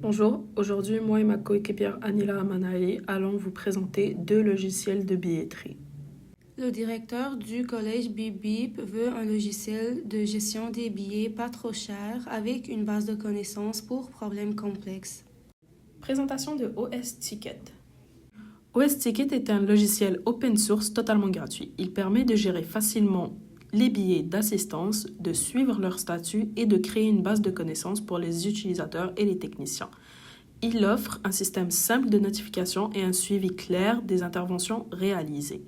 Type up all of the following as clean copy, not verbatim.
Bonjour, aujourd'hui moi et ma coéquipière Anila Amanae allons vous présenter deux logiciels de billetterie. Le directeur du collège Bip Bip veut un logiciel de gestion des billets pas trop cher avec une base de connaissances pour problèmes complexes. Présentation de OS Ticket. OS Ticket est un logiciel open source totalement gratuit. Il permet de gérer facilement les billets d'assistance, de suivre leur statut et de créer une base de connaissances pour les utilisateurs et les techniciens. Il offre un système simple de notification et un suivi clair des interventions réalisées.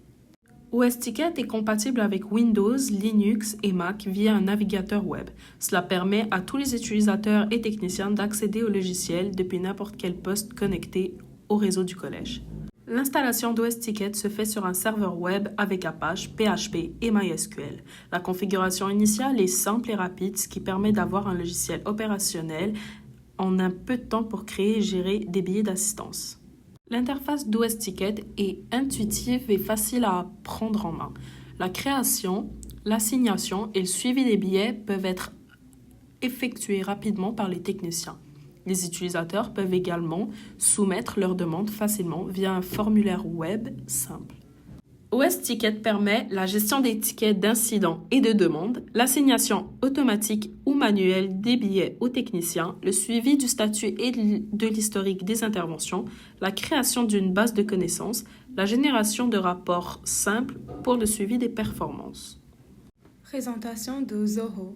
OS Ticket est compatible avec Windows, Linux et Mac via un navigateur web. Cela permet à tous les utilisateurs et techniciens d'accéder au logiciel depuis n'importe quel poste connecté au réseau du collège. L'installation d'OS Ticket se fait sur un serveur web avec Apache, PHP et MySQL. La configuration initiale est simple et rapide, ce qui permet d'avoir un logiciel opérationnel en un peu de temps pour créer et gérer des billets d'assistance. L'interface d'OS Ticket est intuitive et facile à prendre en main. La création, l'assignation et le suivi des billets peuvent être effectués rapidement par les techniciens. Les utilisateurs peuvent également soumettre leurs demandes facilement via un formulaire web simple. OS Ticket permet la gestion des tickets d'incidents et de demandes, l'assignation automatique ou manuelle des billets aux techniciens, le suivi du statut et de l'historique des interventions, la création d'une base de connaissances, la génération de rapports simples pour le suivi des performances. Présentation de Zoho.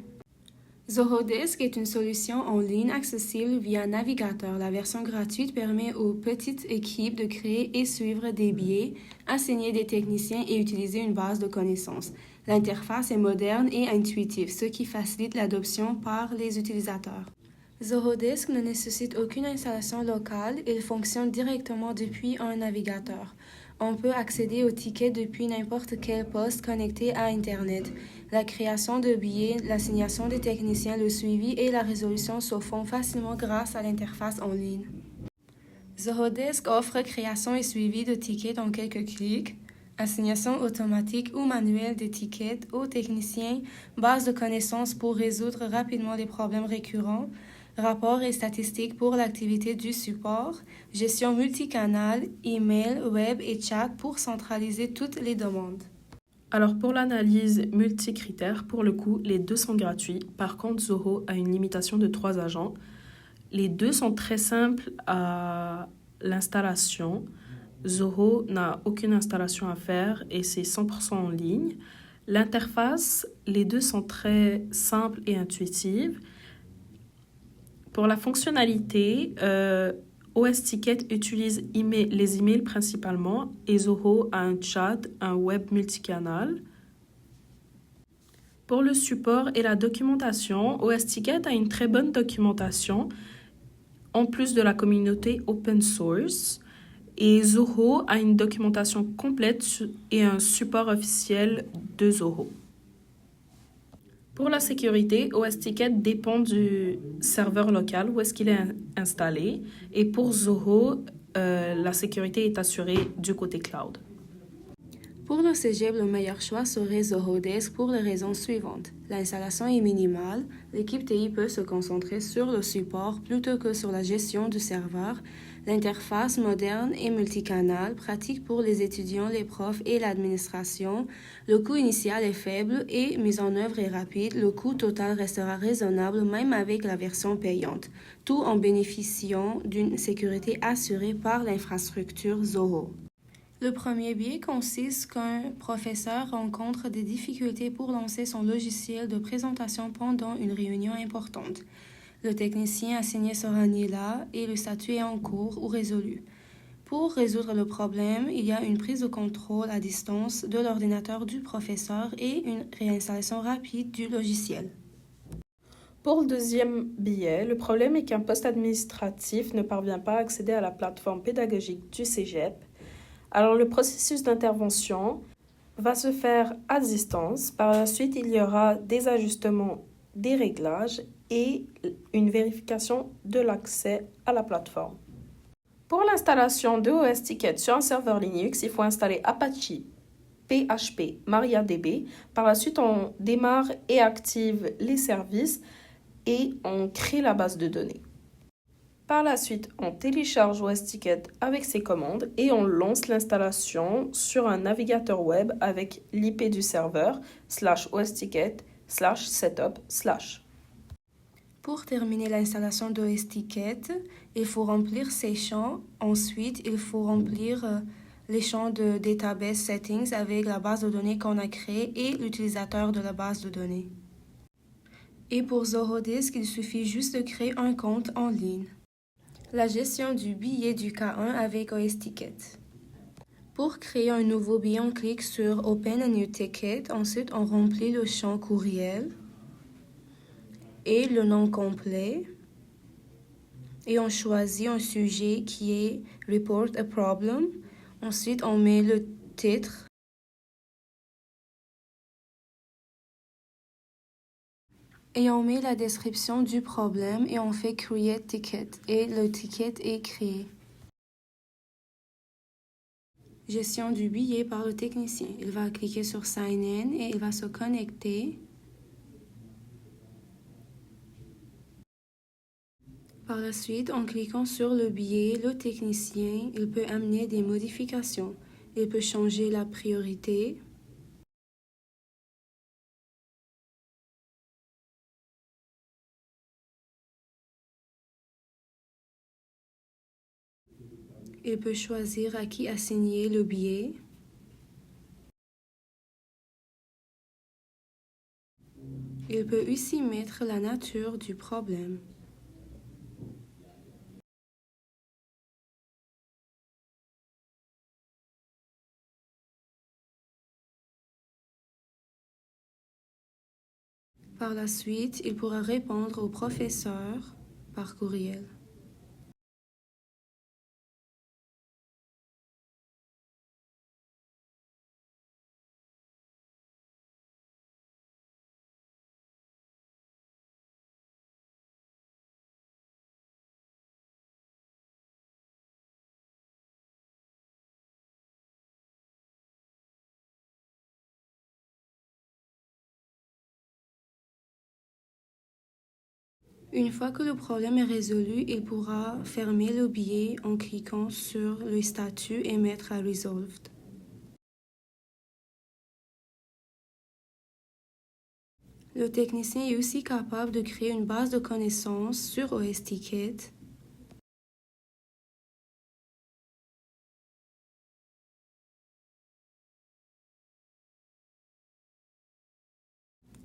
ZohoDisk est une solution en ligne accessible via navigateur. La version gratuite permet aux petites équipes de créer et suivre des billets, assigner des techniciens et utiliser une base de connaissances. L'interface est moderne et intuitive, ce qui facilite l'adoption par les utilisateurs. ZohoDisk ne nécessite aucune installation locale, il fonctionne directement depuis un navigateur. On peut accéder aux tickets depuis n'importe quel poste connecté à Internet. La création de billets, l'assignation des techniciens, le suivi et la résolution se font facilement grâce à l'interface en ligne. ZohoDisk offre création et suivi de tickets en quelques clics, assignation automatique ou manuelle des tickets aux techniciens, base de connaissances pour résoudre rapidement les problèmes récurrents, rapports et statistiques pour l'activité du support, gestion multicanal, email, web et chat pour centraliser toutes les demandes. Alors pour l'analyse multicritère, pour le coup, les deux sont gratuits. Par contre, Zoho a une limitation de 3 agents. Les deux sont très simples à l'installation. Zoho n'a aucune installation à faire et c'est 100% en ligne. L'interface, les deux sont très simples et intuitives. Pour la fonctionnalité, OS Ticket utilise les emails principalement et Zoho a un chat, un web multicanal. Pour le support et la documentation, OS Ticket a une très bonne documentation en plus de la communauté open source et Zoho a une documentation complète et un support officiel de Zoho. Pour la sécurité, OS Ticket dépend du serveur local où est-ce qu'il est installé. Et pour Zoho, la sécurité est assurée du côté cloud. Pour le cégep, le meilleur choix serait ZohoDisk pour les raisons suivantes. L'installation est minimale, l'équipe TI peut se concentrer sur le support plutôt que sur la gestion du serveur. L'interface moderne et multicanal, pratique pour les étudiants, les profs et l'administration. Le coût initial est faible et mise en œuvre est rapide. Le coût total restera raisonnable même avec la version payante, tout en bénéficiant d'une sécurité assurée par l'infrastructure Zoho. Le premier biais consiste qu'un professeur rencontre des difficultés pour lancer son logiciel de présentation pendant une réunion importante. Le technicien assigné sera né là et le statut est en cours ou résolu. Pour résoudre le problème, il y a une prise de contrôle à distance de l'ordinateur du professeur et une réinstallation rapide du logiciel. Pour le deuxième biais, le problème est qu'un poste administratif ne parvient pas à accéder à la plateforme pédagogique du cégep. Alors le processus d'intervention va se faire à distance. Par la suite, il y aura des ajustements, des réglages et une vérification de l'accès à la plateforme. Pour l'installation de OS Ticket sur un serveur Linux, il faut installer Apache, PHP, MariaDB. Par la suite, on démarre et active les services et on crée la base de données. Par la suite, on télécharge OSTicket avec ses commandes et on lance l'installation sur un navigateur web avec l'IP du serveur /OSTicket/setup/. Pour terminer l'installation d'OSTicket, il faut remplir ces champs. Ensuite, il faut remplir les champs de Database Settings avec la base de données qu'on a créée et l'utilisateur de la base de données. Et pour ZoroDisk, il suffit juste de créer un compte en ligne. La gestion du billet du K1 avec OSTicket. Pour créer un nouveau billet, on clique sur Open a new ticket. Ensuite, on remplit le champ courriel et le nom complet. Et on choisit un sujet qui est Report a problem. Ensuite, on met le titre. Et on met la description du problème et on fait Create Ticket. Et le ticket est créé. Gestion du billet par le technicien. Il va cliquer sur Sign In et il va se connecter. Par la suite, en cliquant sur le billet, le technicien, il peut amener des modifications. Il peut changer la priorité. Il peut choisir à qui assigner le billet. Il peut aussi mettre la nature du problème. Par la suite, il pourra répondre au professeur par courriel. Une fois que le problème est résolu, il pourra fermer le billet en cliquant sur le statut et mettre à Resolved. Le technicien est aussi capable de créer une base de connaissances sur OSTicket.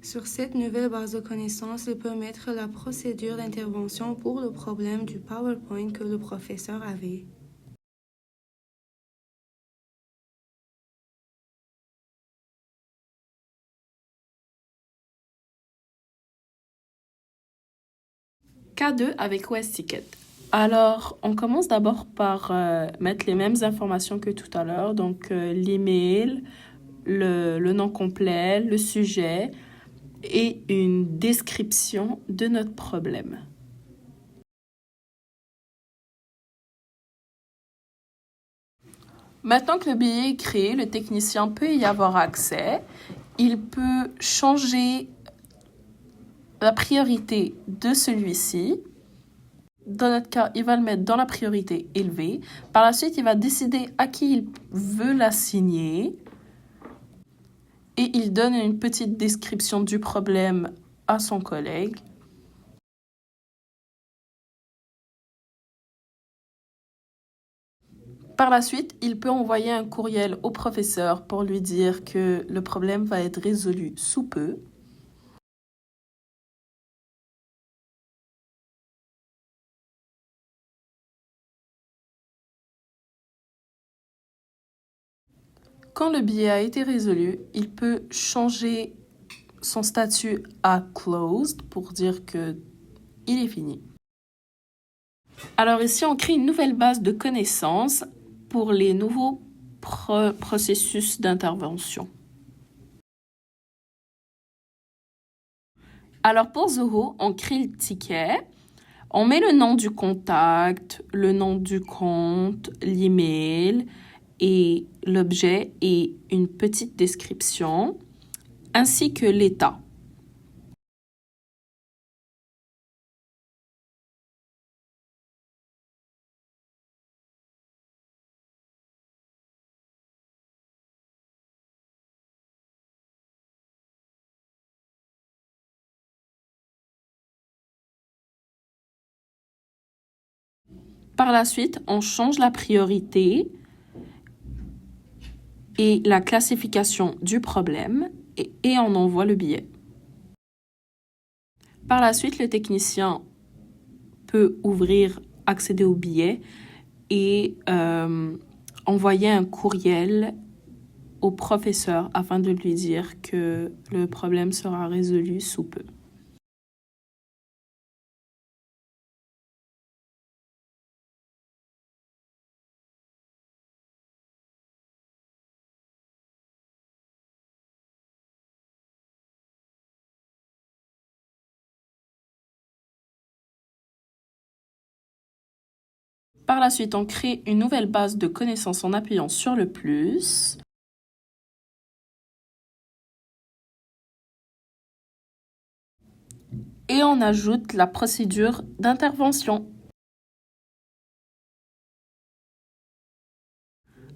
Sur cette nouvelle base de connaissances, il peut mettre la procédure d'intervention pour le problème du PowerPoint que le professeur avait. K2 avec OSTicket. Alors, on commence d'abord par mettre les mêmes informations que tout à l'heure, donc l'email, le nom complet, le sujet et une description de notre problème. Maintenant que le billet est créé, le technicien peut y avoir accès. Il peut changer la priorité de celui-ci. Dans notre cas, il va le mettre dans la priorité élevée. Par la suite, il va décider à qui il veut l'assigner. Et il donne une petite description du problème à son collègue. Par la suite, il peut envoyer un courriel au professeur pour lui dire que le problème va être résolu sous peu. Quand le billet a été résolu, il peut changer son statut à closed pour dire que il est fini. Alors ici, on crée une nouvelle base de connaissances pour les nouveaux processus d'intervention. Alors pour Zoho, on crée le ticket, on met le nom du contact, le nom du compte, l'email et l'objet et une petite description, ainsi que l'état. Par la suite, on change la priorité et la classification du problème et on envoie le billet. Par la suite, le technicien peut accéder au billet et envoyer un courriel au professeur afin de lui dire que le problème sera résolu sous peu. Par la suite, on crée une nouvelle base de connaissances en appuyant sur le plus. Et on ajoute la procédure d'intervention.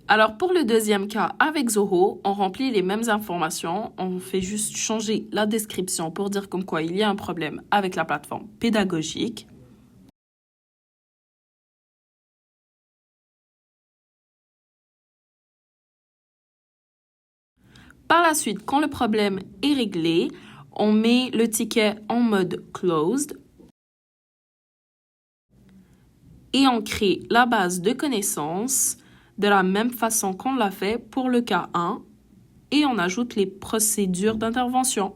Alors pour le deuxième cas avec Zoho, on remplit les mêmes informations, on fait juste changer la description pour dire comme quoi il y a un problème avec la plateforme pédagogique. Par la suite, quand le problème est réglé, on met le ticket en mode closed et on crée la base de connaissances de la même façon qu'on l'a fait pour le cas 1 et on ajoute les procédures d'intervention.